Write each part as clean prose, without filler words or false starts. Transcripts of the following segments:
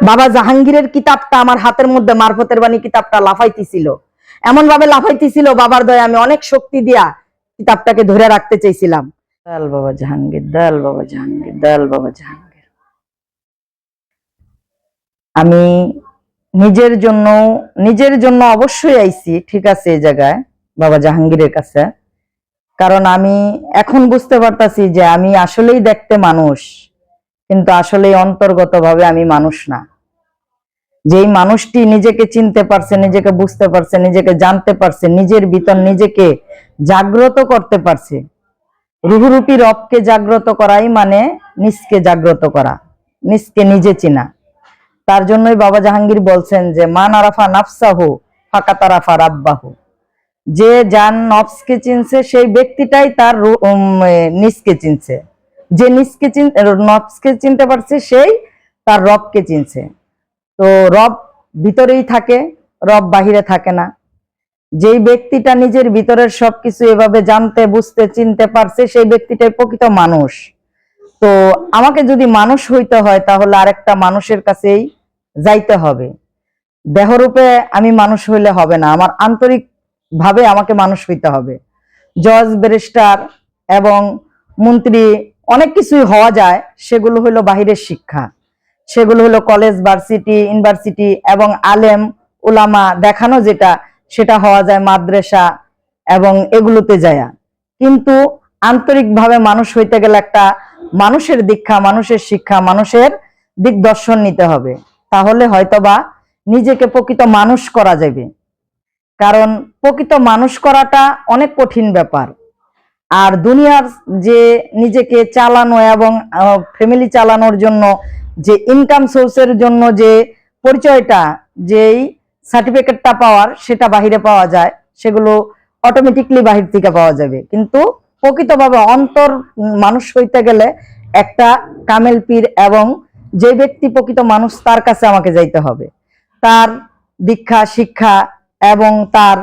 বাবা জাহাঙ্গীরের কিতাবটা আমার হাতের মধ্যে, মারফতের বাণী কিতাবটা লাফাইতেছিল, এমন ভাবে লাফাইতেছিল, বাবার দয়া আমি অনেক শক্তি দিয়া কিতাবটাকে ধরে রাখতে চাইছিলাম। দয়াল বাবা জাহাঙ্গীর, দয়াল বাবা জাহাঙ্গীর, দয়াল বাবা জাহাঙ্গীর। আমি নিজের জন্য অবশ্যই আইছি, ঠিক আছে, এই জায়গায় বাবা জাহাঙ্গীরের কাছে, কারণ আমি এখন বুঝতে পারতাছি যে আমি আসলেই দেখতে মানুষ, কিন্তু আসলে অন্তর্গতভাবে আমি মানুষ না। যেই মানুষটি নিজেকে চিনতে পারছে, নিজেকে বুঝতে পারছে, নিজেকে জানতে পারছে, নিজের ভিতর নিজেকে জাগ্রত করতে পারছে, রূপরূপী রবকে জাগ্রত করাই মানে নিজকে জাগ্রত করা, নিজকে নিজে চিনা। তার জন্যই বাবা জাহাঙ্গীর বলছেন যে মান আরাফা নাফসাহু ফাকাত আরাফা রাব্বাহু। যে যার নফসকে চিনছে সেই ব্যক্তিটাই তার নিজকে চিনছে। যে নফসকে চিনতে পারছে সেই তার রবকে চিনছে। তো রব ভিতরেই থাকে, রব বাহিরে থাকে না। যেই ব্যক্তিটা নিজের ভিতরের সবকিছু এভাবে জানতে, বুঝতে, চিনতে পারছে সেই ব্যক্তিটাই প্রকৃত মানুষ। তো আমাকে যদি মানুষ হইতে হয় তাহলে আরেকটা মানুষের কাছেই যাইতে হবে। দেহরূপে আমি মানুষ হইলে হবে না, আমার আন্তরিক ভাবে আমাকে মানুষ হইতে হবে। জজ, ব্যারিস্টার এবং মন্ত্রী অনেক কিছুই হওয়া যায়, সেগুলো হলো বাহিরের শিক্ষা, সেগুলো হলো কলেজ, ভার্সিটি, ইউনিভার্সিটি এবং আলেম উলামা দেখানো, যেটা সেটা হওয়া যায় মাদ্রাসা এবং এগুলোতে যায়। কিন্তু আন্তরিকভাবে মানুষ হইতে গেলে একটা মানুষের দীক্ষা, মানুষের শিক্ষা, মানুষের দিকদর্শন নিতে হবে, তাহলে হয়তোবা নিজেকে প্রকৃত মানুষ করা যাবে। কারণ প্রকৃত মানুষ করাটা অনেক কঠিন ব্যাপার। আর দুনিয়ার যে নিজেকে চালানো এবং ফ্যামিলি চালানোর জন্য যে ইনকাম সোর্সের জন্য যে পরিচয়টা, যেই সার্টিফিকেটটা পাওয়ার, সেটা বাহিরে পাওয়া যায়, সেগুলো অটোমেটিকলি বাহির থেকে পাওয়া যাবে। কিন্তু প্রকৃতভাবে অন্তর মানুষ হইতে গেলে একটা কামেল পীর এবং যে ব্যক্তি প্রকৃত মানুষ তার কাছে আমাকে যাইতে হবে। তার দীক্ষা, শিক্ষা এবং তার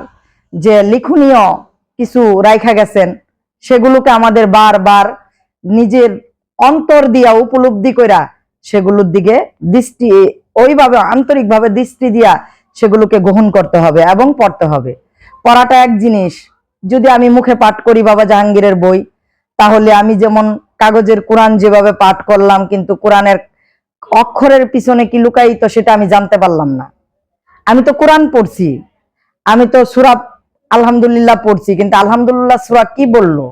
যে লিখনীয় কিছু রাইখা গেছেন সেগুলোকে আমাদের বারবার নিজের অন্তর দিয়া উপলব্ধি কইরা সেগুলোর দিকে দৃষ্টি, ওইভাবে আন্তরিকভাবে দৃষ্টি দিয়া সেগুলোকে গ্রহণ করতে হবে এবং পড়তে হবে। পড়াটা এক জিনিস, যদি আমি মুখে পাঠ করি বাবা জাহাঙ্গীরের বই, তাহলে আমি যেমন কাগজের কোরআন যেভাবে পাঠ করলাম, কিন্তু কোরআনের অক্ষরের পিছনে কি লুকায়িত সেটা আমি জানতে পারলাম না। আমি তো কোরআন পড়ছি, আমি তো সূরা আলহামদুলিল্লাহ পড়ছি, কিন্তু আলহামদুলিল্লাহ সূরা কি বললো?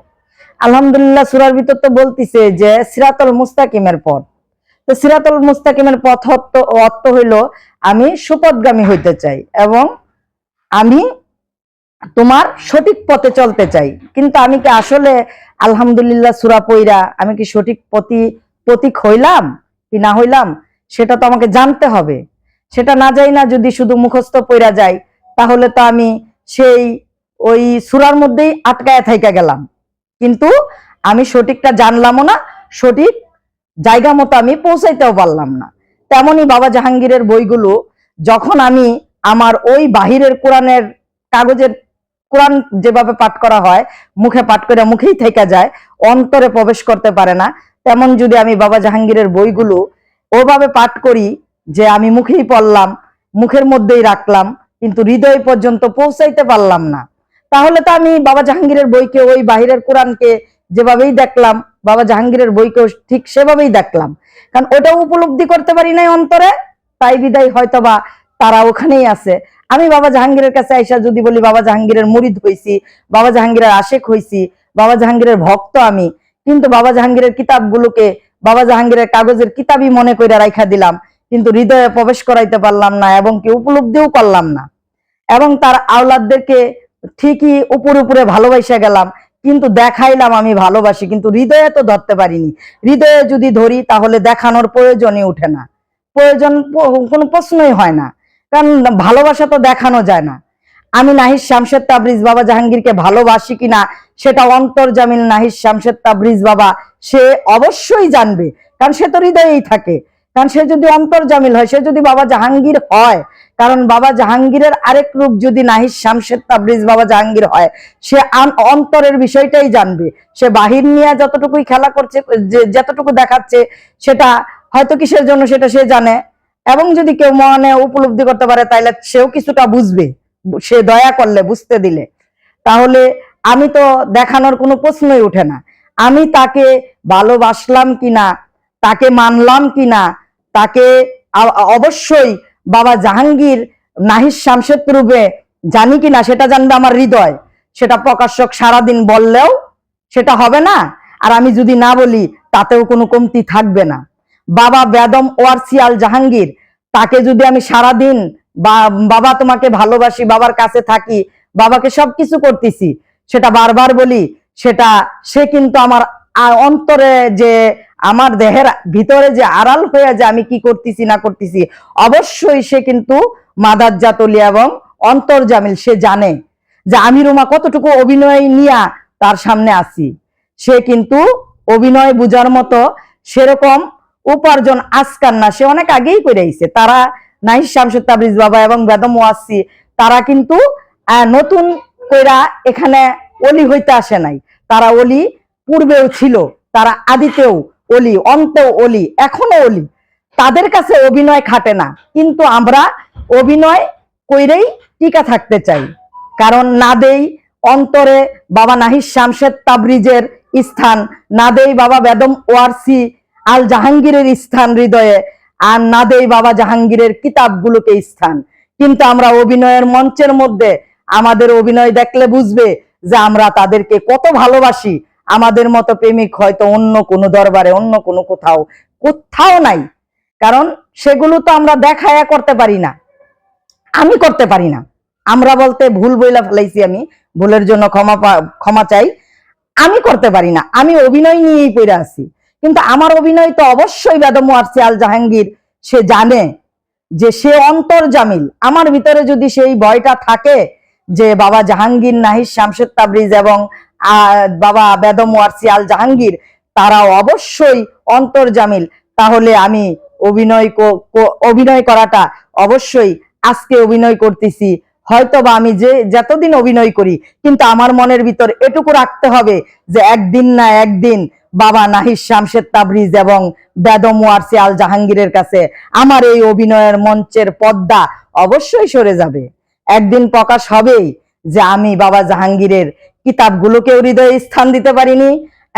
আলহামদুলিল্লাহ সূরার ভিতর তো বলতিছে যে সিরাতুল মুস্তাকিমের পথ। তো সিরাতুল মুস্তাকিমের পথ অর্থ হইল আমি সুপথগামী হইতে চাই এবং আমি তোমার সঠিক পথে চলতে চাই। কিন্তু আমি কি আসলে আলহামদুলিল্লাহ সূরা পইরা আমি কি সঠিক পথিক হইলাম কি না হইলাম, সেটা তো আমাকে জানতে হবে। সেটা না যাই না যদি শুধু মুখস্থ পইরা যাই, তাহলে তো আমি সেই ওই সূরার মধ্যেই আটকায় থাইকা গেলাম, কিন্তু আমি সঠিকটা জানলামও না, সঠিক জায়গা মতো আমি পৌঁছাইতেও পারলাম না। তেমনি বাবা জাহাঙ্গীরের বইগুলো যখন আমি আমার ওই বাহিরের কোরআনের কাগজের কোরআন যেভাবে পাঠ করা হয়, মুখে পাঠ করে মুখেই থেকে যায়, অন্তরে প্রবেশ করতে পারে না, তেমন যদি আমি বাবা জাহাঙ্গীরের বইগুলো ওভাবে পাঠ করি যে আমি মুখেই পড়লাম, মুখের মধ্যেই রাখলাম, কিন্তু হৃদয় পর্যন্ত পৌঁছাইতে পারলাম না, তাহলে তো আমি বাবা জাহাঙ্গীরের বইকে, ওই বাহিরের কোরআনকে যেভাবেই দেখলাম, বাবা জাহাঙ্গীরের বইকেও ঠিক সেভাবেই দেখলাম, কারণ ওটাও উপলব্ধি করতে পারি নাই অন্তরে, তাই বিদায় হয়তোবা তারা ওখানেই আছে। আমি বাবা জাহাঙ্গীরের কাছে আইসা যদি বলি বাবা জাহাঙ্গীরের মুরিদ হইছি, বাবা জাহাঙ্গীরের আশেক হইছি, বাবা জাহাঙ্গীরের ভক্ত আমি, কিন্তু বাবা জাহাঙ্গীরের কিতাবগুলোকে বাবা জাহাঙ্গীরের কাগজের কিতাবই মনে করে রাইখা দিলাম, কিন্তু হৃদয়ে প্রবেশ করাইতে পারলাম না এবং কি উপলব্ধিও করলাম না, এবং তার আওলাদদেরকে ঠিকই উপরে উপরে ভালোবাসা গেলাম, কিন্তু দেখাইলাম আমি ভালোবাসি, কিন্তু হৃদয়ে তো ধরতে পারিনি। হৃদয়ে যদি ধরি তাহলে দেখানোর প্রয়োজনই উঠে না, প্রয়োজন কোনো প্রশ্নই হয় না, কারণ ভালোবাসা তো দেখানো যায় না। আমি নাহিদ শামসেদ তাবরিজ বাবা জাহাঙ্গীরকে ভালোবাসি কিনা সেটা অন্তর্জামিল নাহিদ শামসেদ তাবরিজ বাবা সে অবশ্যই জানবে, কারণ সে তো হৃদয়েই থাকে। কারণ সে যদি অন্তর্জামিল হয়, সে যদি বাবা জাহাঙ্গীর হয়, কারণ বাবা জাহাঙ্গীরের আরেক রূপ যদি নাহিদ শামসেদ তাবরিজ বাবা জাহাঙ্গীর হয়, সে অন্তরের বিষয়টাই জানবে। সে বাহির নিয়ে যতটুকুই খেলা করছে, যতটুকু দেখাচ্ছে, সেটা হয়তো কিসের জন্য সেটা সে জানে, এবং যদি কেউ মনে উপলব্ধি করতে পারে তাহলে সেও কিছুটা বুঝবে, সে দয়া করলে, বুঝতে দিলে। তাহলে আমি তো দেখানোর কোনো প্রশ্নই ওঠে না। আমি তাকে ভালোবাসলাম কিনা, তাকে মানলাম কিনা, তাকে অবশ্যই বাবা জাহাঙ্গীর নাহিদ শামসেদ রূপে জানি কিনা সেটা জানবে আমার হৃদয়। সেটা প্রকাশক সারাদিন বললেও সেটা হবে না, আর আমি যদি না বলি তাতেও কোনো কমতি থাকবে না। বাবা বেদম ওয়ারসি আল জাহাঙ্গীর, তাকে যদি আমি সারাদিন বাবা তোমাকে ভালোবাসি, বাবার কাছে থাকি, বাবাকে সবকিছু করতেছি, সেটা বারবার বলি, সেটা সে কিন্তু আমার অন্তরে যে আমার দেহের ভিতরে যে আড়াল হয়ে যে আমি কি করতেছি না করতেছি, অবশ্যই সে কিন্তু মাদাজ্জাতলি এবং অন্তর্জামিল। সে জানে যে আমি রুমা কতটুকু অভিনয় নিয়া তার সামনে আসি। সে কিন্তু অভিনয় বুঝার মতো সেরকম উপার্জন আজকাল না, সে অনেক আগেই করে আইছে। তারা নাহিদ শামসুদ তাবরিজ বাবা এবং বেদম ওয়াসি তারা কিন্তু নতুন কইরা এখানে অলি হইতে আসে নাই। তারা অলি পূর্বেও ছিল, তারা আদিতেও অলি, অন্তেও অলি, এখনো অলি। তাদের কাছে অভিনয় খাটে না, কিন্তু আমরা অভিনয় কইরেই টিকা থাকতে চাই। কারণ না দেই অন্তরে বাবা নাহিদ শামসেদ তাবরিজের স্থান, না দেই বাবা বেদম ওয়ারসি আল জাহাঙ্গীরের স্থান হৃদয়ে, আর না দেই বাবা জাহাঙ্গীরের কিতাবগুলোকে স্থান। কিন্তু আমরা অভিনয়ের মঞ্চের মধ্যে আমাদের অভিনয় দেখলে বুঝবে যে আমরা তাদেরকে কত ভালোবাসি। আমাদের মতো প্রেমিক হয়তো অন্য কোনো দরবারে, অন্য কোনো কোথাও নাই। কারণ সেগুলো তো আমরা দেখায়া করতে পারি না, আমি করতে পারি না। আমরা বলতে ভুল বইলা ফেলাইছি, আমি ভুলের জন্য ক্ষমা চাই। আমি করতে পারি না, আমি অভিনয় নিয়েই পড়ে আছি। কিন্তু আমার অভিনয় তো অবশ্যই বেদম ওয়ারসি আল জাহাঙ্গীর সে জানে যে সে অন্তর্জামিল। আমার ভিতরে যদি সেই ভয়টা থাকে যে বাবা জাহাঙ্গীর নাহিদ শামসুদ তাবরিজ এবং বাবা বেদম ওয়ারসি আল জাহাঙ্গীর তারা অবশ্যই অন্তর্জামিল, তাহলে আমি অভিনয় করাটা অবশ্যই আজকে অভিনয় করতেছি, হয়তো বা আমি যে যতদিন অভিনয় করি, কিন্তু আমার মনের ভিতর এটুকু রাখতে হবে যে একদিন না একদিন বাবা নাহিদ শামসেদ তাবরিজ এবং বেদম ওয়ারসি আল জাহাঙ্গীরের কাছে আমার এই অভিনয়ের মঞ্চের পর্দা অবশ্যই সরে যাবে। একদিন প্রকাশ হবেই যে আমি বাবা জাহাঙ্গীরের কিতাবগুলোকেও হৃদয়ে স্থান দিতে পারিনি,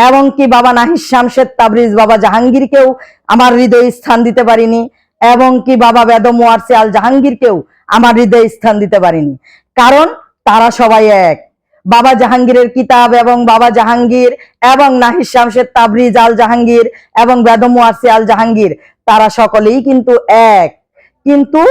এবং কি বাবা নাহিদ শামসেদ তাবরিজ বাবা জাহাঙ্গীরকেও আমার হৃদয়ে স্থান দিতে পারিনি, এবং কি বাবা বেদম ওয়ারসি আল জাহাঙ্গীরকেও আমার হৃদয়ে স্থান দিতে পারিনি। কারণ তারা সবাই এক। বাবা জাহাঙ্গীরের কিতাব এবং বাবা জাহাঙ্গীর এবং নাহিদ শামসেদ তাবরিজ আল জাহাঙ্গীর এবং বেদম ওয়ারসি আল জাহাঙ্গীর তারা সকলেই কিন্তু এক, কিন্তু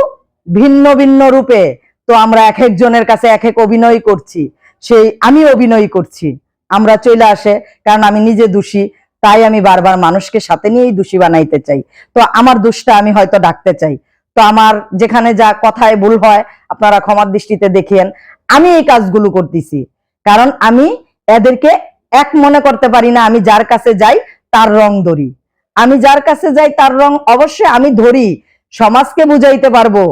ভিন্ন ভিন্ন রূপে। তো আমরা এক একজনের কাছে এক এক অভিনয় করছি, সেই আমি অভিনয় করছি, আমরা চলে আসে। কারণ আমি নিজে দোষী, তাই আমি বারবার মানুষকে সাথে নিয়েই দোষী বানাইতে চাই। তো আমার দোষটা আমি হয়তো ডাকতে চাই। তো আমার যেখানে যা কথায় ভুল হয় আপনারা ক্ষমার দৃষ্টিতে দেখেন। আমি এই কাজগুলো করতেছি কারণ আমি এদেরকে এক মনে করতে পারি না। আমি যার কাছে যাই তার রং ধরি, আমি যার কাছে যাই তার রং অবশ্যই আমি ধরি। সমাজকে বুঝাইতে পারবো,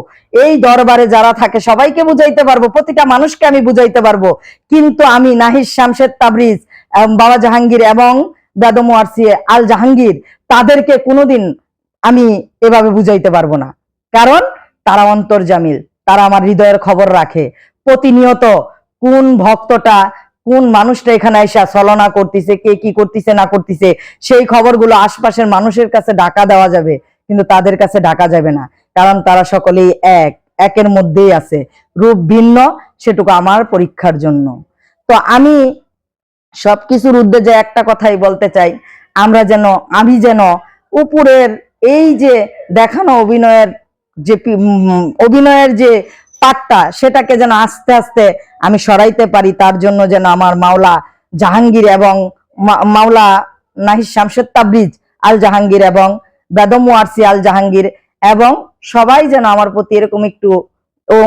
এই দরবারে যারা থাকে সবাইকে বুঝাইতে পারবো, প্রতিটা মানুষকে আমি বুঝাইতে পারবো। কিন্তু আমি নাহিদ শামসেদ তাবরিজ বাবা জাহাঙ্গীর এবং বেদম ওয়ারসি আল জাহাঙ্গীর তাদেরকে কোনোদিন আমি এভাবে বুঝাইতে পারবো না। কারণ তারা অন্তর্জামিল, তারা আমার হৃদয়ের খবর রাখে। প্রতিনিয়ত কোন ভক্তটা, কোন মানুষটা এখানে এসে ছলনা করতেছে, কে কি করতেছে না করতেছে, সেই খবরগুলো আশপাশের মানুষের কাছে ঢাকা দেওয়া যাবে, কিন্তু তাদের কাছে ঢাকা যাবে না। কারণ তারা সকলেই একের মধ্যেই আছে, রূপ ভিন্ন, সেটুকু আমার পরীক্ষার জন্য। তো আমি সবকিছুর উদ্দেশ্যে একটা কথাই বলতে চাই, আমি যেন উপরের এই যে দেখানো অভিনয়ের যে পাটটা, সেটাকে যেন আস্তে আস্তে আমি সরাইতে পারি। তার জন্য যেন আমার মাওলা জাহাঙ্গীর এবং মাওলা নাহিদ শামসেদ তাবরিজ আল জাহাঙ্গীর এবং বেদম ওয়ারসি আল জাহাঙ্গীর এবং সবাই যেন আমার প্রতি এরকম একটু,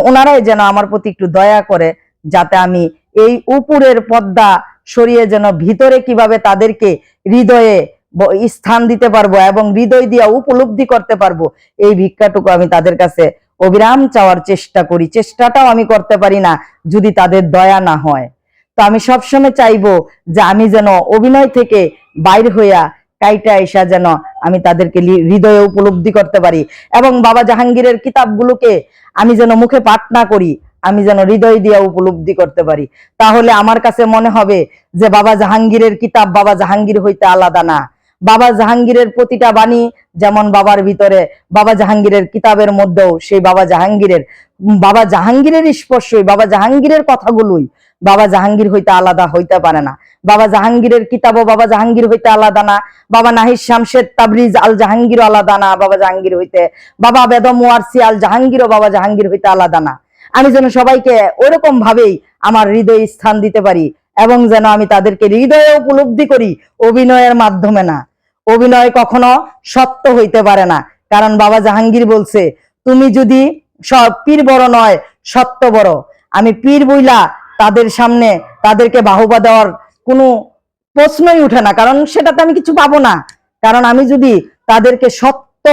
ওনারাই যেন আমার প্রতি একটু দয়া করে, যাতে আমি এই উপরের পর্দা সরিয়ে যেন ভিতরে কিভাবে তাদেরকে হৃদয়ে স্থান দিতে পারবো এবং হৃদয় দিয়া উপলব্ধি করতে পারবো, এই ভিক্ষাটুকু আমি তাদের কাছে অবিরাম চাওয়ার চেষ্টা করি। চেষ্টাটাও আমি করতে পারি না যদি তাদের দয়া না হয়। তো আমি সবসময় চাইবো যে আমি যেন অভিনয় থেকে বাইর হইয়া কাইটা এসা যেন আমি তাদেরকে হৃদয়ে উপলব্ধি করতে পারি, এবং বাবা জাহাঙ্গীরের কিতাবগুলোকে আমি যেন মুখে পাঠ না করি, আমি যেন হৃদয় দিয়ে উপলব্ধি করতে পারি। তাহলে আমার কাছে মনে হবে যে বাবা জাহাঙ্গীরের কিতাব বাবা জাহাঙ্গীর হইতে আলাদা না। বাবা জাহাঙ্গীরের প্রতিটা বাণী যেমন বাবার ভিতরে, বাবা জাহাঙ্গীরের কিতাবের মধ্যেও সেই বাবা জাহাঙ্গীরের স্পর্শই, বাবা জাহাঙ্গীরের কথাগুলোই বাবা জাহাঙ্গীর হইতে আলাদা হইতে পারে না। বাবা জাহাঙ্গীরের কিতাবও বাবা জাহাঙ্গীর হইতে আলাদা না। বাবা নাহিদ শামসেদ তাবরিজ আল জাহাঙ্গীর আলাদা না বাবা জাহাঙ্গীর হইতে। বাবা বেদম ওয়ারসি আল জাহাঙ্গীরও বাবা জাহাঙ্গীর হইতে আলাদা না। আমি যেন সবাইকে ওইরকম ভাবেই আমার হৃদয়ে স্থান দিতে পারি, এবং যেন আমি তাদেরকে হৃদয়ে উপলব্ধি করি, অভিনয়ের মাধ্যমে না। অভিনয় কখনো সত্য হইতে পারে না, কারণ বাবা জাহাঙ্গীর বলছে, তুমি যদি পীর বড় নয় সত্য বড়। আমি পীর বইলা তাদের সামনে তাদেরকে বাহুবা দেওয়ার কোনো প্রশ্নই উঠে না, কারণ সেটাতে আমি কিছু পাবো না। কারণ আমি যদি তাদেরকে সত্য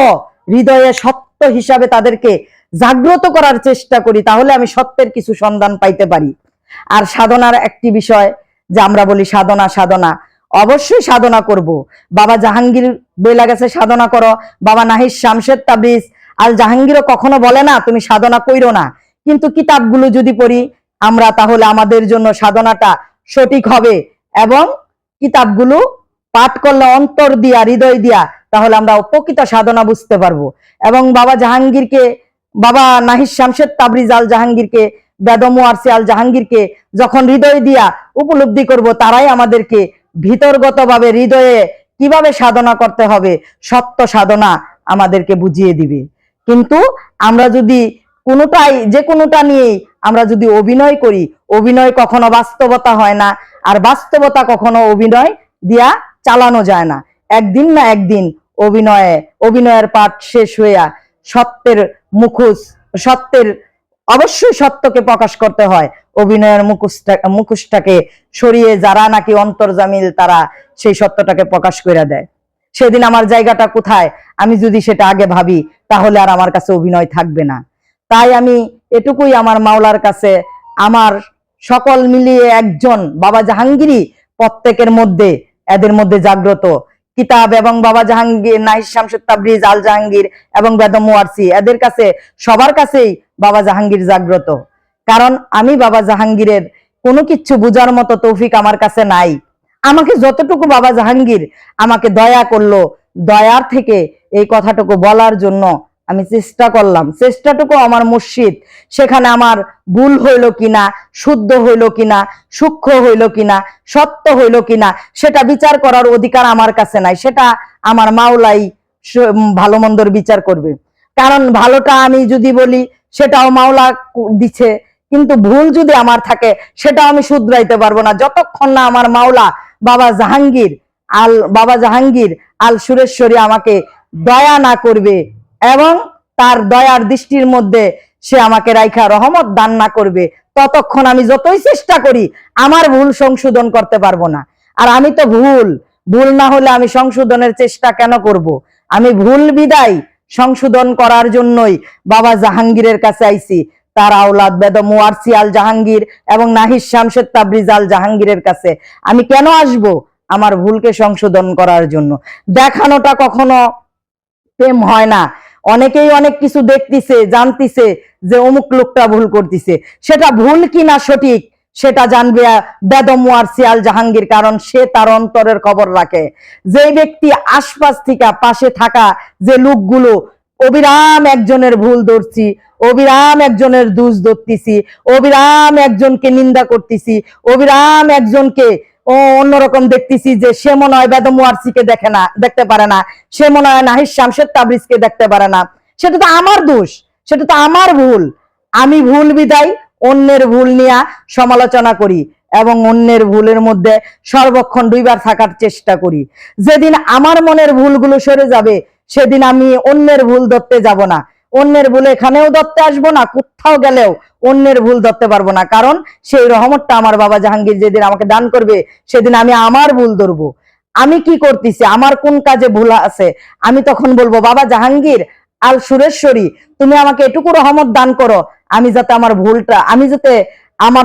হৃদয়ে সত্য হিসাবে তাদেরকে জাগ্রত করার চেষ্টা করি, তাহলে আমি সত্যের কিছু সন্ধান পাইতে পারি। আর সাধনার একটি বিষয় যে আমরা বলি সাধনা সাধনা, অবশ্যই সাধনা করব। বাবা জাহাঙ্গীর বইলা গেছে সাধনা করো, বাবা নাহিদ শামসেদ তাবরিজ আল জাহাঙ্গীরও কখনো বলে না তুমি সাধনা কইরো না। কিন্তু কিতাবগুলো যদি পড়ি আমরা, তাহলে আমাদের জন্য সাধনাটা সঠিক হবে, এবং কিতাবগুলো পাঠ করলে অন্তর দিয়া হৃদয় দিয়া, তাহলে আমরা প্রকৃত সাধনা বুঝতে পারবো। এবং বাবা জাহাঙ্গীরকে, বাবা নাহিদ শামসেদ তাবরিজ আল জাহাঙ্গীরকে, বেদম ওয়ারসি আল জাহাঙ্গীরকে যখন হৃদয় দিয়া উপলব্ধি করব, তারাই আমাদেরকে ভিতরগতভাবে হৃদয়ে কিভাবে সাধনা করতে হবে, সত্য সাধনা আমাদেরকে বুঝিয়ে দিবে। কিন্তু আমরা যদি যে কোনোটা নিয়েই আমরা যদি অভিনয় করি, অভিনয় কখনো বাস্তবতা হয় না, আর বাস্তবতা কখনো অভিনয় দিয়া চালানো যায় না। একদিন না একদিন অভিনয়ের পাঠ শেষ হইয়া অবশ্যই সত্যকে প্রকাশ করতে হয়। অভিনয়ের মুখোশটাকে সরিয়ে যারা নাকি অন্তর্জামিল, তারা সেই সত্যটাকে প্রকাশ করে দেয়। সেদিন আমার জায়গাটা কোথায়, আমি যদি সেটা আগে ভাবি, তাহলে আর আমার কাছে অভিনয় থাকবে না। তাই আমি এটুকুই আমার মাওলার কাছে, আমার সকল মিলিয়ে একজন বাবা জাহাঙ্গীরই প্রত্যেকের মধ্যে, এদের মধ্যে জাগ্রত। কিতাব এবং বাবা জাহাঙ্গীর, নাহিদ শামসুদ তাবরিজ আল জাহাঙ্গীর এবং বেদম ওয়ারসি, এদের কাছে সবার কাছেই বাবা জাহাঙ্গীর জাগ্রত। কারণ আমি বাবা জাহাঙ্গীরের কোনো কিছু বুঝার মতো তৌফিক আমার কাছে নাই। আমাকে যতটুকু বাবা জাহাঙ্গীর আমাকে দয়া করলো, দয়ার থেকে এই কথাটুকু বলার জন্য আমি চেষ্টা করলাম। চেষ্টাটুকু আমার মুর্শিদ, সেখানে আমার ভুল হইল কিনা, শুদ্ধ হইল কিনা, সূক্ষ্ম হইল কিনা, সত্য হইল কিনা, সেটা বিচার করার অধিকার আমার কাছে নাই। সেটা আমার মাওলাই ভালো মন্দর বিচার করবে। কারণ ভালোটা আমি যদি বলি সেটাও মাওলা দিচ্ছে, কিন্তু ভুল যদি আমার থাকে সেটা আমি শুধরাইতে পারবো না, যতক্ষণ না আমার মাওলা বাবা জাহাঙ্গীর আল সুরেশ্বরী আমাকে দয়া না করবে, এবং তার দয়ার দৃষ্টির মধ্যে সে আমাকে রাইখা রহমত দান না করবে, ততক্ষণ আমি যতই চেষ্টা করি আমার ভুল সংশোধন করতে পারবো না। আর আমি তো ভুল না হলে আমি সংশোধনের চেষ্টা কেন করব? আমি ভুল বিদায় সংশোধন করার জন্যই বাবা জাহাঙ্গীরের কাছে আইছি, তার আওলাদ বেদম ওয়ারসি আল জাহাঙ্গীর এবং নাহিদ শামসেদ তাবরিজ আল জাহাঙ্গীরের কাছে আমি কেন আসব? আমার ভুলকে সংশোধন করার জন্য। দেখানোটা কখনো প্রেম হয় না। অনেকেই অনেক কিছু দেখতেছে, জানতেছে যে অমুক লোকটা ভুল করতেছে, সেটা ভুল কিনা সঠিক সেটা জানবে বেদম ওয়ারসি আল জাহাঙ্গীর, কারণ সে তার অন্তরের খবর রাখে। যে ব্যক্তি আশপাশ থেকে পাশে থাকা যে লোকগুলো অবিরাম একজনের ভুল ধরছি, অবিরাম একজনের দোষ ধরতেছি, অবিরাম একজনকে নিন্দা করতেছি, অবিরাম একজনকে অন্যরকম দেখতেছি, যে সে মনে হয় বেদম ওয়ারসিকে দেখতে পারে না, সে মনে হয় নাহিদ শামসেদ তাবরিজকে দেখতে পারে না, সেটা তো আমার দোষ, সেটা তো আমার ভুল। আমি ভুল বিদায় অন্যের ভুল নিয়ে সমালোচনা করি, এবং অন্যের ভুলের মধ্যে সর্বক্ষণ দুইবার থাকার চেষ্টা করি। যেদিন আমার মনের ভুলগুলো সরে যাবে, সেদিন আমি অন্যের ভুল ধরতে যাব না। অন্যের ভুল এখানেও ধরতে আসবো না, কোথাও গেলেও অন্যের ভুল ধরতে পারবো না, কারণ সেই রহমতটা আমার বাবা জাহাঙ্গীর যেদিন আমাকে দান করবে, সেদিন আমি আমার ভুল ধরবো। আমি কি করতেছি, আমার কোন কাজে ভুল আছে, আমি তখন বলবো বাবা জাহাঙ্গীর আল সুরেশ্বরী, তুমি আমাকে এটুকু রহমত দান করো, আমি যাতে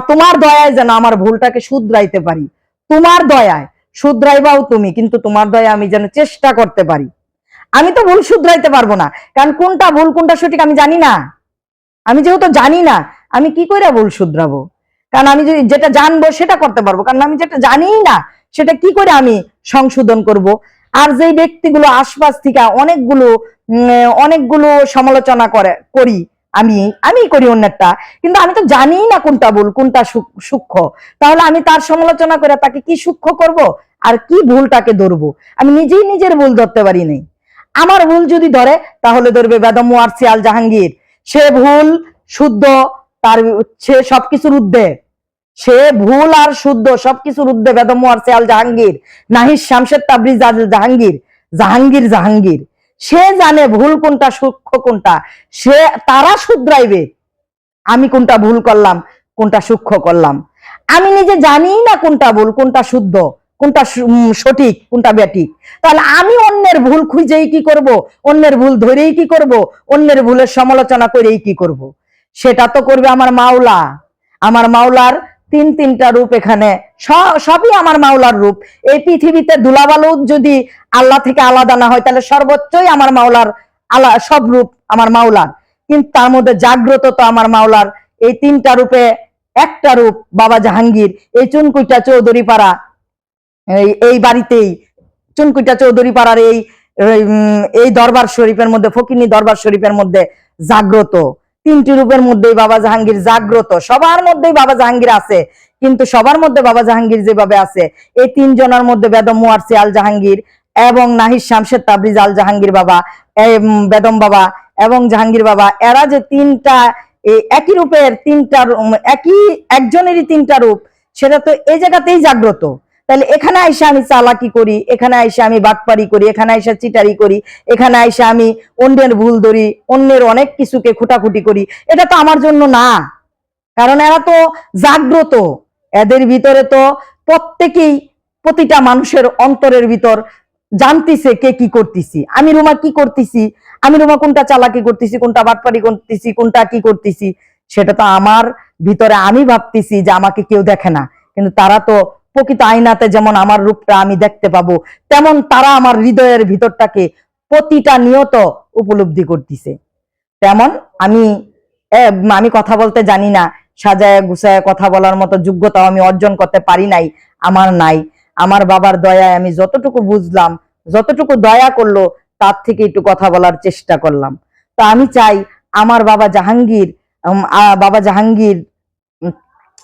তোমার দয়ায় যেন আমার ভুলটাকে শুধরাইতে পারি। তোমার দয়ায়, শুধরাইবাও তুমি, কিন্তু তোমার দয়া আমি যেন চেষ্টা করতে পারি। আমি তো ভুল শুধরাইতে পারবো না, কারণ কোনটা ভুল কোনটা সঠিক আমি জানি না। আমি যেহেতু জানি না, আমি কি করে ভুল শুধরাবো? কারণ আমি যদি যেটা জানবো সেটা করতে পারবো, কারণ আমি যেটা জানিই না সেটা কি করে আমি সংশোধন করব? আর যে ব্যক্তিগুলো আশপাশ থেকে অনেকগুলো সমালোচনা করি, আমি করি অন্যটা, কিন্তু আমি তো জানি না কোনটা ভুল কোনটা সূক্ষ্ম। তাহলে আমি তার সমালোচনা করে তাকে কি সূক্ষ্ম করব আর কি ভুলটাকে ধরবো? আমি নিজেই নিজের ভুল ধরতে পারি নাই। আমার ভুল যদি ধরে তাহলে ধরবে বেদম ওয়ারসি আল জাহাঙ্গীর, সে ভুল শুদ্ধ, তার সে সবকিছুর ঊর্ধ্বে, সে ভুল আর শুদ্ধ সবকিছুর ঊর্ধ্বে বেদম ওয়ারসি আল জাহাঙ্গীর, নাহিদ শামশেদ তাবরিজ আল জাহাঙ্গীর, জাহাঙ্গীর জাহাঙ্গীর। সে জানে ভুল কোনটা সূক্ষ্ম কোনটা, সে তারা শুধরাইবে আমি কোনটা ভুল করলাম কোনটা সূক্ষ্ম করলাম। আমি নিজে জানি না কোনটা ভুল কোনটা শুদ্ধ কোনটা সঠিক কোনটা ব্যাঠিক, তাহলে আমি অন্যের ভুল খুঁজেই কি করব? অন্যের ভুল ধরেই কি করব? অন্যের ভুলের সমালোচনা করেই কি করব? সেটা তো করবে আমার মাওলা। আমার মাওলার তিনটা রূপ, এখানে সবই আমার মাওলার রূপ। এই পৃথিবীতে ধুলাবালু যদি আল্লাহ থেকে আলাদা না হয়, তাহলে সর্বোচ্চই আমার মাওলার সব রূপ আমার মাওলার, কিন্তু তার মধ্যে জাগ্রত তো আমার মাওলার এই তিনটা রূপে একটা রূপ বাবা জাহাঙ্গীর। এই চুনকুইটা চৌধুরী পাড়া, এই বাড়িতেই চুনকুইটা চৌধুরী পাড়ার এই দরবার শরীফের মধ্যে, ফকিনি দরবার শরীফের মধ্যে জাগ্রত। তিনটি রূপের মধ্যেই বাবা জাহাঙ্গীর জাগ্রত। সবার মধ্যেই বাবা জাহাঙ্গীর আছে, কিন্তু সবার মধ্যে বাবা জাহাঙ্গীর যেভাবে আছে, এই তিনজনের মধ্যে বেদম ওয়ারসি আল জাহাঙ্গীর এবং নাহিদ শামশেদ তাবরিজ আল জাহাঙ্গীর বাবা, বেদম বাবা এবং জাহাঙ্গীর বাবা, এরা যে তিনটা একই রূপের একই একজনেরই তিনটা রূপ, সেটা তো এই জায়গাতেই জাগ্রত। তাহলে এখানে আইসা আমি চালাকি করি, এখানে আইসা আমি বাটপারি করি, এখানে আইসা চিটারি করি, এখানে আইসা আমি অন্যের ভুল ধরি, অন্যের অনেক কিছুকে খুঁটাখুটি করি, এটা তো আমার জন্য না। কারণ এরা তো জাগ্রত, এদের ভিতরে তো প্রত্যেকেই, প্রতিটা মানুষের অন্তরের ভিতর জানতেছে কে কি করতেছি, আমি রুমা কি করতেছি, আমি রুমা কোনটা চালাকি করতেছি, কোনটা বাটপারি করতেছি, কোনটা কি করতেছি, সেটা তো আমার ভিতরে আমি ভাবতেছি যে আমাকে কেউ দেখে না, কিন্তু তারা তো প্রকৃত আয়নাতে যেমন আমার রূপটা আমি দেখতে পাবো, তেমন তারা আমার হৃদয়ের ভিতরটাকে প্রতিটা নিয়ত উপলব্ধি করতেছে। তেমন আমি আমি কথা বলতে জানি না, সাজায় গুছায় কথা বলার মতো যোগ্যতাও আমি অর্জন করতে পারি নাই, আমার নাই। আমার বাবার দয়ায় আমি যতটুকু বুঝলাম, যতটুকু দয়া করলো, তার থেকে একটু কথা বলার চেষ্টা করলাম। তো আমি চাই আমার বাবা জাহাঙ্গীর, বাবা জাহাঙ্গীর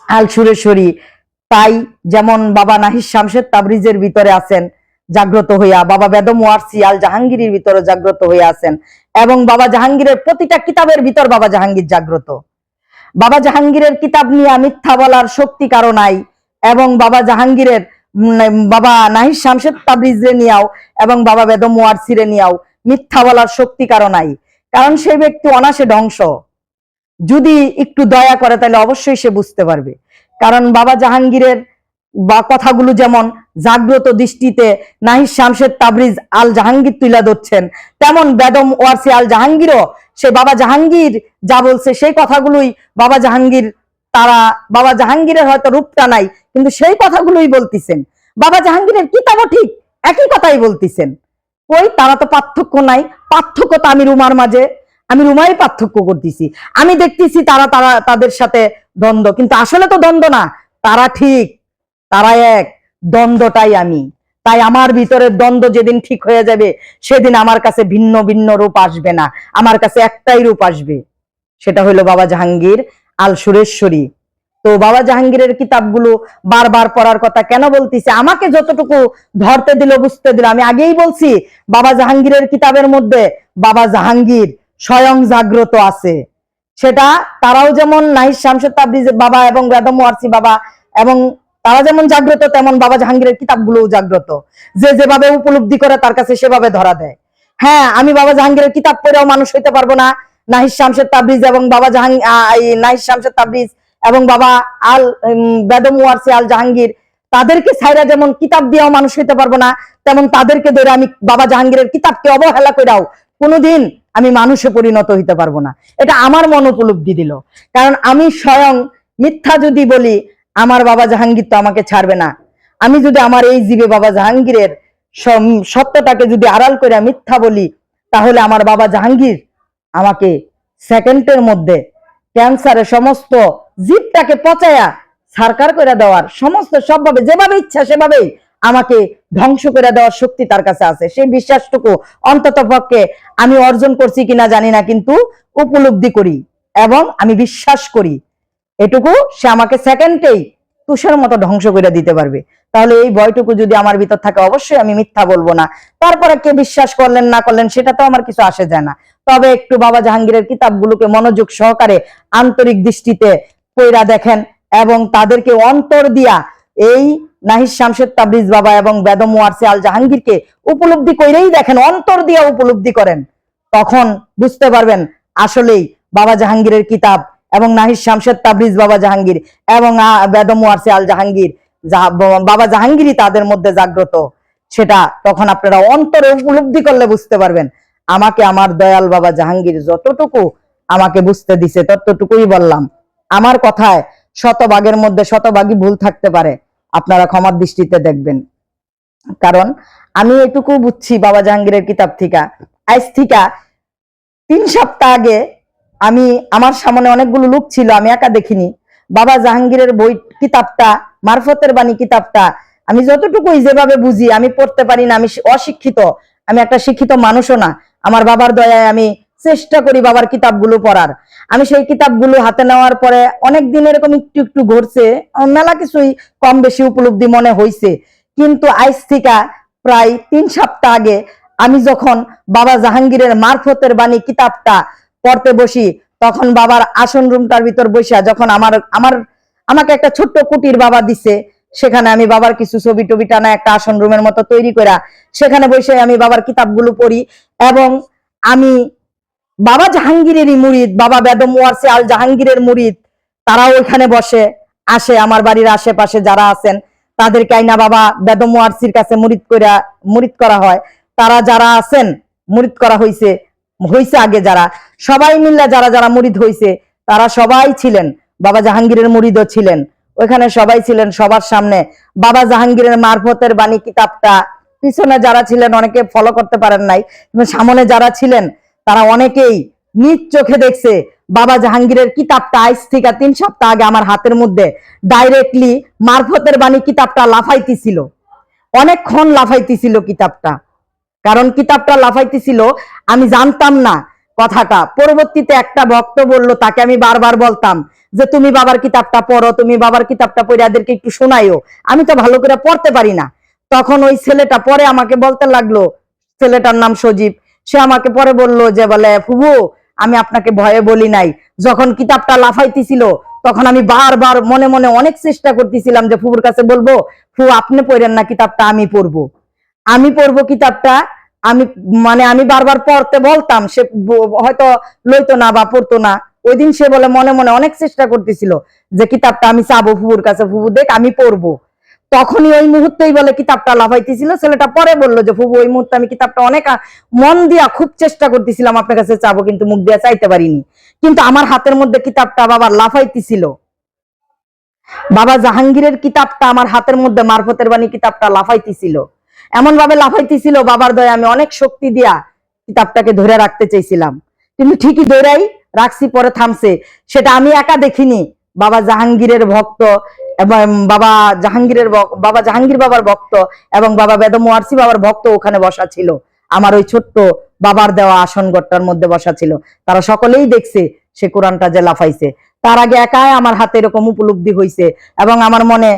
আল সুরেশ্বরী, তাই যেমন বাবা নাহিদ শামশেদ তাবরিজের ভিতরে আছেন জাগ্রত হইয়া, বাবা বেদম ওয়ারসি আল জাহাঙ্গীরের ভিতরে জাগ্রত হইয়া আছেন, এবং বাবা জাহাঙ্গীরের প্রতিটা কিতাবের ভিতর বাবা জাহাঙ্গীর জাগ্রত। বাবা জাহাঙ্গীরের কিতাব নিয়ে মিথ্যা বলার শক্তি কারো নাই, এবং বাবা জাহাঙ্গীরের বাবা নাহিদ শামশেদ তাবরিজরে নিয়াও এবং বাবা বেদম ওয়ারসিরে নিয়াও মিথ্যা বলার শক্তি কারো নাই। কারণ সেই ব্যক্তি অনাসে ধ্বংস, যদি একটু দয়া করে তাহলে অবশ্যই সে বুঝতে পারবে। কারণ বাবা জাহাঙ্গীরের বা কথাগুলো যেমন জাগ্রত দৃষ্টিতে নাহিদ শামশেদ তাবরিজ আল জাহাঙ্গীর তুলে ধরছেন, তেমন বেদম ওয়ারসি আল জাহাঙ্গীরও সে বাবা জাহাঙ্গীর যা বলছে সেই কথাগুলোই বাবা জাহাঙ্গীর, তারা বাবা জাহাঙ্গীরের হয়তো রূপটা নাই, কিন্তু সেই কথাগুলোই বলতেছেন। বাবা জাহাঙ্গীরের কিতাবও ঠিক একই কথাই বলতেছেন। ওই তারা তো পার্থক্য নাই, পার্থক্য তো আমি রুমার মাঝে, আমি রুমাই পার্থক্য করতেছি। আমি দেখতেছি তারা তারা তাদের সাথে দ্বন্দ্ব, কিন্তু আসলে তো দ্বন্দ্ব না, তারা ঠিক, তারা এক, দ্বন্দ্বটাই আমি। তাই আমার ভিতরের দ্বন্দ্ব যেদিন ঠিক হয়ে যাবে, সেদিন আমার কাছে ভিন্ন ভিন্ন রূপ আসবে না, আমার কাছে একটাই রূপ আসবে, সেটা হলো বাবা জাহাঙ্গীর আল সুরেশ্বরী। তো বাবা জাহাঙ্গীরের কিতাবগুলো বারবার পড়ার কথা কেন বলতেছি, আমাকে যতটুকু ধরতে দিল বুঝতে দিল, আমি আগেই বলছি বাবা জাহাঙ্গীরের কিতাবের মধ্যে বাবা জাহাঙ্গীর স্বয়ং জাগ্রত আছে। সেটা তারাও যেমন নাহিদ শামশেদ তাবরিজ বাবা এবং বেদম ওয়ারসি বাবা এবং তারা যেমন জাগ্রত, তেমন বাবা জাহাঙ্গীরের কিতাবগুলোও জাগ্রত। যে যেভাবে উপলব্ধি করে তার কাছে সেভাবে ধরা দেয়। হ্যাঁ, আমি বাবা জাহাঙ্গীরের কিতাব পড়েও মানুষ হইতে পারবো না। নাহিদ শামশেদ তাবরিজ এবং বাবা নাহিদ শামশেদ তাবরিজ এবং বাবা আল বেদম ওয়ারসি আল জাহাঙ্গীর, তাদেরকে ছাইরা যেমন কিতাব দিয়েও মানুষ হইতে পারবো না, তেমন তাদেরকে ধরে আমি বাবা জাহাঙ্গীরের কিতাবকে অবহেলা করেও কোনোদিন আমি মানুষে পরিণত হইতে পারবো না। এটা আমার মন উপলব্ধি দিল। কারণ আমি স্বয়ং মিথ্যা যদি বলি, আমার বাবা জাহাঙ্গীর তো আমাকে ছাড়বে না। আমি যদি আমার এই জীবে বাবা জাহাঙ্গীরের সত্যটাকে যদি আড়াল করে মিথ্যা বলি, তাহলে আমার বাবা জাহাঙ্গীর আমাকে সেকেন্ডের মধ্যে ক্যান্সারের সমস্ত জীবটাকে পচায়া সারকার করে দেওয়ার সমস্ত সবভাবে যেভাবে ইচ্ছা সেভাবেই আমাকে ধ্বংস করে দেওয়ার শক্তি তার কাছে আছে। সেই বিশ্বাসটুকু অন্তত পক্ষে আমি অর্জন করছি কিনা জানি না, কিন্তু উপলব্ধি করি এবং আমি বিশ্বাস করি এটুকু সে আমাকে সেকেন্ডেই তুষার মতো ধ্বংস করে দিতে পারবে। তাহলে এই ভয়টুকু যদি আমার ভিতর থাকে, অবশ্যই আমি মিথ্যা বলবো না। তারপরে কে বিশ্বাস করলেন না করলেন সেটা তো আমার কিছু আসে যায় না। তবে একটু বাবা জাহাঙ্গীরের কিতাবগুলোকে মনোযোগ সহকারে আন্তরিক দৃষ্টিতে পড়া দেখেন এবং তাদেরকে অন্তর দিয়া এই নাহিদ শামসুদ তাবরিজ বাবা এবং বেদম ওয়ারসি আল জাহাঙ্গীরকে উপলব্ধি করেই দেখেন, অন্তর দিয়া উপলব্ধি করেন, তখন বুঝতে পারবেন আসলেই বাবা জাহাঙ্গীরের কিতাব এবং নাহিদ শামসুদ তাবরিজ বাবা জাহাঙ্গীর এবং বেদম ওয়ারসি আল জাহাঙ্গীর বাবা জাহাঙ্গীরই তাদের মধ্যে জাগ্রত, সেটা তখন আপনারা অন্তরে উপলব্ধি করলে বুঝতে পারবেন। আমাকে আমার দয়াল বাবা জাহাঙ্গীর যতটুকু আমাকে বুঝতে দিছে ততটুকুই বললাম। আমার কথায় শতভাগের মধ্যে শতভাগই ভুল থাকতে পারে, আপনারা ক্ষমার দৃষ্টিতে দেখবেন। কারণ আমি এটুকু বুঝছি বাবা জাহাঙ্গীরের কিতাব থেকে, আজ থেকে 3 সপ্তাহ আগে আমি আমার সামনে অনেকগুলো লোক ছিল, আমি একা দেখিনি। বাবা জাহাঙ্গীরের বই কিতাবটা, মারফতের বাণী কিতাবটা আমি যতটুকুই যেভাবে বুঝি, আমি পড়তে পারি না, আমি অশিক্ষিত, আমি একটা শিক্ষিত মানুষও না। আমার বাবার দয়ায় আমি চেষ্টা করি বাবার কিতাবগুলো পড়ার। আমি সেই কিতাবগুলো হাতে নেওয়ার পরে অনেক দিন এরকম একটু একটু ঘুরছে, মেলা কিছুই কম বেশি উপলব্ধি মনে হয়েছে। কিন্তু আজ থেকে প্রায় 3 সপ্তাহ আগে আমি যখন বাবা জাহাঙ্গীরের মারফতের বাণী কিতাবটা পড়তে বসি, তখন বাবার আসন রুমটার ভিতর বসে যখন আমাকে একটা ছোট্ট কুটির বাবা দিছে, সেখানে আমি বাবার কিছু ছবি টবি টানা একটা আসন রুমের মতো তৈরি করা, সেখানে বসে আমি বাবার কিতাবগুলো পড়ি। এবং আমি বাবা জাহাঙ্গীরেরই মুরিদ, বাবা বেদম ওয়ারসি আল জাহাঙ্গীরের মুরিদ, তারাও ওইখানে বসে আসে। আমার বাড়ির আশেপাশে যারা আছেন তাদেরকে আইনা বাবা বেদম ওয়ারসির কাছে মুরিদ করা হয়। তারা যারা আছেন মুরিদ করা হয়েছে আগে যারা সবাই মিল্লা যারা যারা মুরিদ হয়েছে তারা সবাই ছিলেন, বাবা জাহাঙ্গীরের মুরিদও ছিলেন, ওইখানে সবাই ছিলেন। সবার সামনে বাবা জাহাঙ্গীরের মারফতের বাণী কিতাবটা, পিছনে যারা ছিলেন অনেকে ফলো করতে পারেন নাই, কিন্তু সামনে যারা ছিলেন তারা অনেকেই নিজ চোখে দেখছে বাবা জাহাঙ্গীরের কিতাবটা আজ থেকে 3 সপ্তাহ আগে আমার হাতের মধ্যে ডাইরেক্টলি মারফতের বাণী কিতাবটা লাফাইতেছিল, অনেকক্ষণ লাফাইতেছিল কিতাবটা। কারণ কিতাবটা লাফাইতেছিল, আমি জানতাম না কথাটা। পরবর্তীতে একটা ভক্ত বলল, তাকে আমি বারবার বলতাম যে তুমি বাবার কিতাবটা পড়ো, তুমি বাবার কিতাবটা পড়ে এদেরকে একটু শোনাইও, আমি তো ভালো করে পড়তে পারি না। তখন ওই ছেলেটা পরে আমাকে বলতে লাগলো, ছেলেটার নাম সজীব, সে আমাকে পরে বলল যে বলে ফুবু আমি আপনাকে ভয়ে বলি নাই, যখন কিতাবটা লাফাইতেছিল তখন আমি বারবার মনে মনে অনেক চেষ্টা করতেছিলাম যে ফুবুর কাছে বলবো, ফুবু আপনি পড়েন না কিতাবটা, আমি পড়বো কিতাবটা। আমি বারবার পড়তে বলতাম, সে হয়তো লইতো না বা পড়তো না। ওই দিন সে বলে মনে মনে অনেক চেষ্টা করতেছিল যে কিতাবটা আমি চাবো ফুবুর কাছে, ফুবু দেখ আমি পড়বো। তখনই ওই মুহূর্তেই বলে কিতাবটা লাফাইতেছিল। ছেলেটা পরে বললো যে ফুবু ওই মুহূর্তে আমি কিতাবটা অনেক মন দিয়া খুব চেষ্টা করতেছিলাম আপনার কাছে চাবো, কিন্তু মুখ দিয়া চাইতে পারিনি। কিন্তু আমার হাতের মধ্যে কিতাবটা বাবা লাফাইতেছিল, বাবা জাহাঙ্গীরের কিতাবটা আমার হাতের মধ্যে মারফতের বাণী কিতাবটা লাফাইতেছিল, এমন ভাবে লাফাইতেছিল বাবার দয়া আমি অনেক শক্তি দিয়া কিতাবটাকে ধরে রাখতে চাইছিলাম, কিন্তু ঠিকই ধরেই রাখছি, পরে থামছে। সেটা আমি একা দেখিনি, বাবা জাহাঙ্গীরের ভক্ত এবং বাবা জাহাঙ্গীর বাবার ভক্ত এবং বাবা বেদম ওয়ারসি বাবার ভক্ত ওখানে বসা ছিল, আমার ওই ছোট্ট বাবার দেওয়া আসন ঘরটার মধ্যে বসা ছিল। তারা সকলেই দেখছে সে কোরআনটা যে লাফাইছে। তার আগে একাই আমার হাতে এরকম উপলব্ধি হয়েছে এবং আমার মনে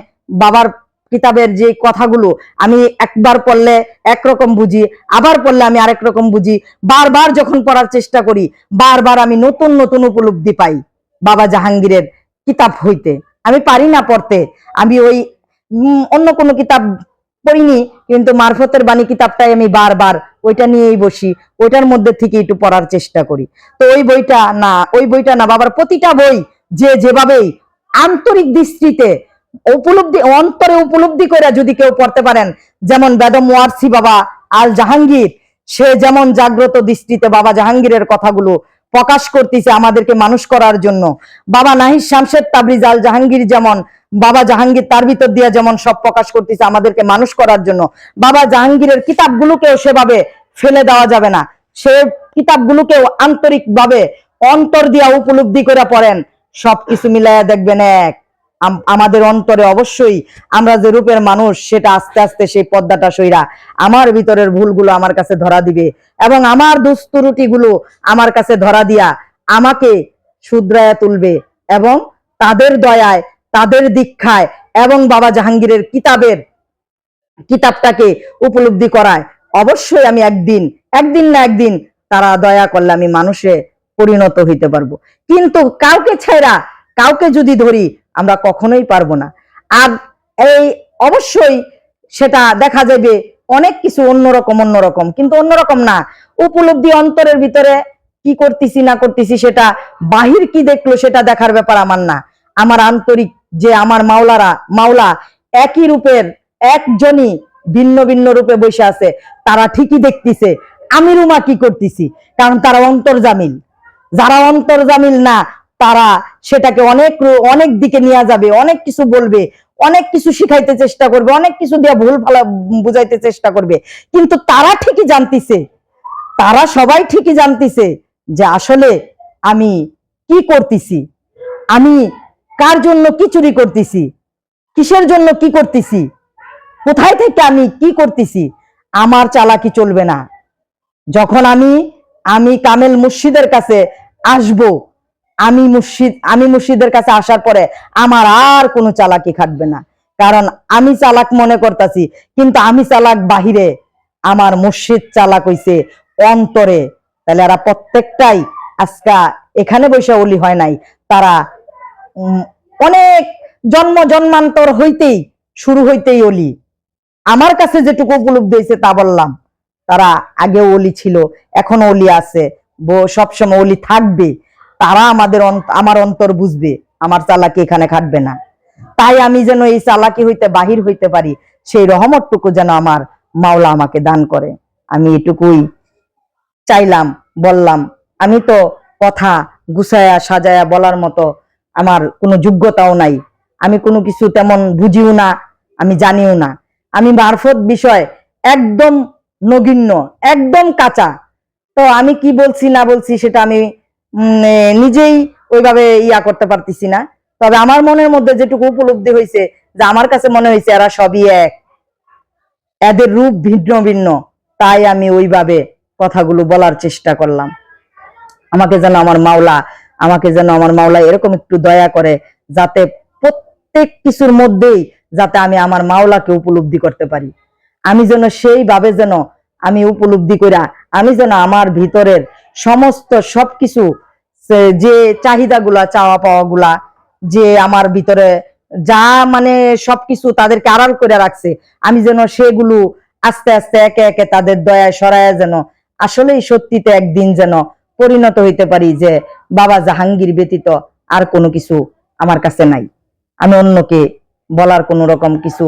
বাবার কিতাবের যে কথাগুলো আমি একবার পড়লে একরকম বুঝি, আবার পড়লে আমি আরেক রকম বুঝি। বারবার যখন পড়ার চেষ্টা করি বারবার আমি নতুন নতুন উপলব্ধি পাই বাবা জাহাঙ্গীরের কিতাব হইতে। আমি পারি না পড়তে, আমি ওই অন্য কোনো কিতাব পড়িনি, কিন্তু মারফতের বাণী কিতাবটাই আমি বারবার ওইটা নিয়েই বসি, ওইটার মধ্যে থেকে একটু পড়ার চেষ্টা করি। তো ওই বইটা না বাবার প্রতিটা বই যে যেভাবেই আন্তরিক দৃষ্টিতে অন্তরে উপলব্ধি করে যদি কেউ পড়তে পারেন, যেমন বেদম ওয়ারসি বাবা আল জাহাঙ্গীর, সে যেমন জাগ্রত দৃষ্টিতে বাবা জাহাঙ্গীরের কথাগুলো প্রকাশ করতেছে আমাদেরকে মানুষ করার জন্য, বাবা নাহিদ শামসুদ তাবরিজ আল জাহাঙ্গীর যেমন বাবা জাহাঙ্গীর তার ভিতর দিয়ে যেমন সব প্রকাশ করতেছে আমাদেরকে মানুষ করার জন্য, বাবা জাহাঙ্গীরের কিতাবগুলোকেও সেভাবে ফেলে দেওয়া যাবে না। সে কিতাবগুলোকেও আন্তরিকভাবে অন্তর দিয়া উপলব্ধি করে পড়েন, সবকিছু মিলাইয়া দেখবেন এক। আমাদের অন্তরে অবশ্যই আমরা যে রূপের মানুষ সেটা আস্তে আস্তে সেই পর্দাটা সইরা আমার ভিতরের ভুলগুলো আমার কাছে ধরা দিবে, এবং আমার দুস্তুরুটিগুলো আমার কাছে ধরা দিয়া আমাকে শুধরায়া তুলবে, এবং তাদের দয়ায়, তাদের দীক্ষায়, এবং বাবা জাহাঙ্গীরের কিতাবটাকে উপলব্ধি করায় অবশ্যই আমি একদিন না একদিন তারা দয়া করলে আমি মানুষে পরিণত হইতে পারবো। কিন্তু কাউকে ছাইরা কাউকে যদি ধরি আমরা কখনোই পারবো না। আর এই অবশ্যই সেটা দেখা যাবে অনেক কিছু অন্যরকম, কিন্তু অন্যরকম না, উপলব্ধি অন্তরের ভিতরে কি করতেছি না করতেছি সেটা বাহির কি দেখলো সেটা দেখার ব্যাপার আমার না। আমার আন্তরিক যে আমার মাওলা একই রূপের একজনই ভিন্ন ভিন্ন রূপে বসে আছে, তারা ঠিকই দেখতেছে আমি রুমা কি করতেছি, কারণ তারা অন্তর্জামিল। যারা অন্তর্জামিল না তারা সেটাকে অনেক দিকে নিয়ে যাবে, অনেক কিছু বলবে, অনেক কিছু শিখাইতে চেষ্টা করবে, অনেক কিছু দিয়ে ভুল ভালো বুঝাইতে চেষ্টা করবে, কিন্তু তারা ঠিকই জানতেছে, তারা সবাই ঠিকই জানতেছে যে আসলে আমি কি করতেছি, আমি কার জন্য কি চুরি করতেছি, কিসের জন্য কি করতেছি, কোথায় থেকে আমি কি করতেছি। আমার চালাকি চলবে না। যখন আমি কামেল মুর্শিদের কাছে আসব, আমি মুর্শিদের কাছে আসার পরে আমার আর কোনো চালাকি খাটবে না, কারণ আমি চালাক মনে করতেছি, কিন্তু আমি চালাক বাহিরে, আমার মুর্শিদ চালাক হইছে অন্তরে। তাহলে এরা প্রত্যেকটাই আজকা এখানে বসে ওলি হয় নাই, তারা অনেক জন্মান্তর হইতেই শুরু হইতেই ওলি। আমার কাছে যেটুকু উপলব্ধি হয়েছে তা বললাম, তারা আগেও ওলি ছিল, এখনো ওলি আছে, সবসময় ওলি থাকবে। তারা আমার অন্তর বুঝবে, আমার চালাকি এখানে খাটবে না। তাই আমি যেন এই চালাকি হইতে বাহির হইতে পারি, সেই রহমতটুকু যেন আমার মাওলা আমাকে দান করে। আমি এটুকুই চাইলাম, বললাম। আমি তো কথা গুছায়া সাজায়া বলার মতো আমার কোনো যোগ্যতাও নাই, আমি কোনো কিছু তেমন বুঝিও না, আমি জানিও না। আমি মারফত বিষয় একদম নগণ্য, একদম কাঁচা। তো আমি কি বলছি না বলছি সেটা আমি নিজেই ওইভাবে করতে পারতেছি না। তবে আমার মনের মধ্যে যেটুকু উপলব্ধি হয়েছে, যে আমার কাছে মনে হয়েছে এরা সবই এক, এদের রূপ ভিন্ন ভিন্ন, তাই আমি ওইভাবে কথাগুলো বলার চেষ্টা করলাম। আমাকে যেন আমার মাওলা এরকম একটু দয়া করে, যাতে প্রত্যেক কিছুর মধ্যেই যাতে আমি আমার মাওলাকে উপলব্ধি করতে পারি। আমি যেন সেইভাবে যেন আমি উপলব্ধি করা, আমি যেন আমার ভিতরের সমস্ত সবকিছু, যে চাহিদাগুলা, চাওয়া পাওয়াগুলা, যে আমার ভিতরে যা মানে সবকিছু তাদেরকে আড়াল করে রাখছে, আমি যেন সেগুলো আস্তে আস্তে একে একে তাদের দয়ায় সরায় যেন আসলেই সত্যিতে একদিন যেন পরিণত হইতে পারি যে বাবা জাহাঙ্গীর ব্যতীত আর কোনো কিছু আমার কাছে নাই। আমি অন্যকে বলার কোন রকম কিছু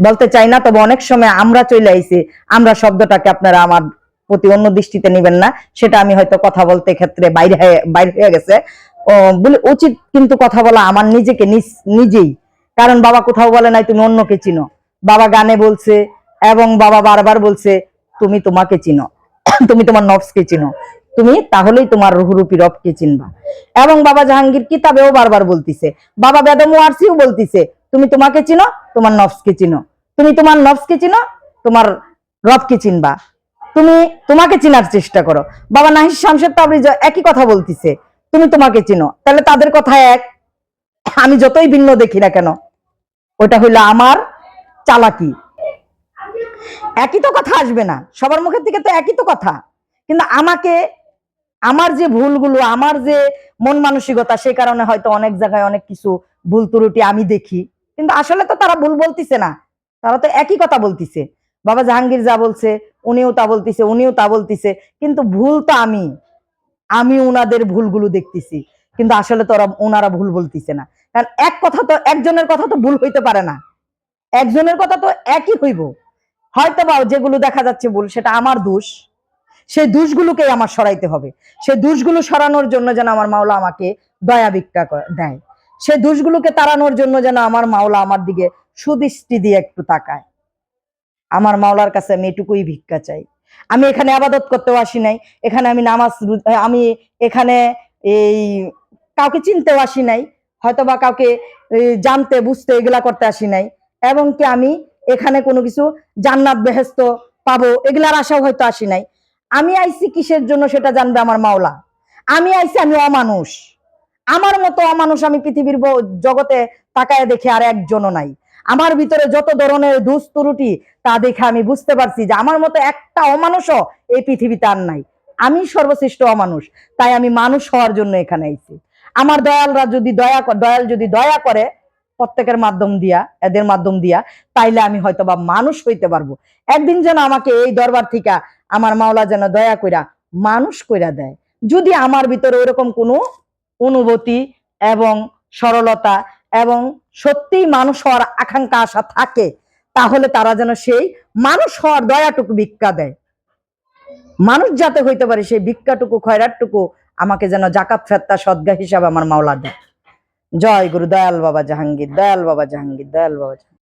বলতে চাই না। তবে অনেক সময় আমরা চলে আইছি, আমরা শব্দটাকে আপনারা আমার প্রতি অন্য দৃষ্টিতে নেবেন না, সেটা আমি হয়তো কথা বলতে ক্ষেত্রে বাইরে হয়ে গেছে বলে উচিত, কিন্তু কথা বলা আমার নিজেকে নিজেই। কারণ বাবা কোথাও বলে নাই তুমি অন্যকে চিনো, বাবা গানে বলছে এবং বাবা বারবার বলছে তুমি তোমাকে চিনো, তুমি তোমার নফসকে চিনো, তুমি তাহলেই তোমার রুহুরূপী রবকে চিনবা। এবং বাবা জাহাঙ্গীর কিতাবেও বারবার বলতিছে, বাবা বেদম ওয়ারসিও বলতিছে তুমি তোমাকে চিনো, তোমার নফসকে চিনো, তুমি তোমার নফসকে চিনো, তোমার রবকে চিনবা, তুমি তোমাকে চিনার চেষ্টা করো। বাবা নাহিদ শামসুর তাবরিজ একই কথা বলতিছে, তুমি তোমাকে চিনো। তাহলে তাদের কথা এক, আমি যতই ভিন্ন দেখি না কেন ওটা হইলো আমার চালাকি। একই তো কথা আসবে না সবার মুখের থেকে, তো একই তো কথা, কিন্তু আমাকে আমার যে ভুলগুলো, আমার যে মন মানসিকতা, সে কারণে হয়তো অনেক জায়গায় অনেক কিছু ভুল ত্রুটি আমি দেখি, কিন্তু আসলে তো তারা ভুল বলতিছে না, তারা তো একই কথা বলতিছে। বাবা জাহাঙ্গীর যা বলছে উনিও তা বলতিছে, উনিও তা বলতিছে, কিন্তু ভুল তো আমি উনাদের ভুলগুলো দেখতেছি, কিন্তু আসলে তো ওনারা ভুল বলতিছে না। কারণ এক কথা তো, একজনের কথা তো ভুল হইতে পারে না, একজনের কথা তো একই হইব। হয়তো বা যেগুলো দেখা যাচ্ছে ভুল সেটা আমার দোষ, সেই দোষগুলোকে আমার সরাইতে হবে, সেই দোষগুলো সরানোর জন্য যেন আমার মাওলা আমাকে দয়া ভিক্ষা দেয়। সে দোষগুলোকে তাড়ানোর জন্য যেন আমার মাওলা আমার দিকে সুদৃষ্টি দিয়ে একটু তাকায়। আমার মাওলার কাছে আমি এটুকুই ভিক্ষা চাই। আমি এখানে আবাদত করতেও আসি নাই, এখানে আমি নামাজ, আমি এখানে এই কাউকে চিনতেও আসি নাই, হয়তোবা কাউকে জানতে বুঝতে এগুলা করতে আসি নাই, এবং কি আমি এখানে কোনো কিছু জান্নাত বেহেস্ত পাবো এগুলার আশাও হয়তো আসি নাই। আমি আইছি কিসের জন্য সেটা জানবে আমার মাওলা। আমি আইছি, আমি অমানুষ, আমার মতো অমানুষ আমি পৃথিবীর জগতে তাকায় দেখে আর একজনও নাই। আমার ভিতরে যত ধরনের দোষ ত্রুটি তা দেখে আমি বুঝতে পারছি যে আমার মতো একটা অমানুষও এই পৃথিবীতে আর নাই। আমি সর্বশ্রেষ্ঠ অমানুষ, তাই আমি মানুষ হওয়ার জন্য এখানে আইছি। আমার দয়ালরা যদি দয়াল যদি দয়া করে প্রত্যেকের মাধ্যম দিয়া, এদের মাধ্যম দিয়া, তাইলে আমি হয়তো বা মানুষ হইতে পারবো। একদিন যেন আমাকে এই দরবার থেকে আমার মাওলা যেন দয়া কইরা মানুষ কইরা দেয়। যদি আমার ভিতরে ওইরকম কোনো অনুভূতি এবং সরলতা এবং সত্যিই মানুষ হওয়ার আকাঙ্ক্ষা আশা থাকে, তাহলে তারা যেন সেই মানুষ হওয়ার দয়াটুকু ভিক্ষা দেয়। মানুষ যাতে হইতে পারে সেই ভিক্ষাটুকু খয়রাতটুকু আমাকে যেন জাকাত ফেত্তা সদগা হিসাবে আমার মাওলা দেয়। জয় গুরু দয়াল বাবা জাহাঙ্গীর, দয়াল বাবা জাহাঙ্গীর, দয়াল বাবা জাহাঙ্গীর।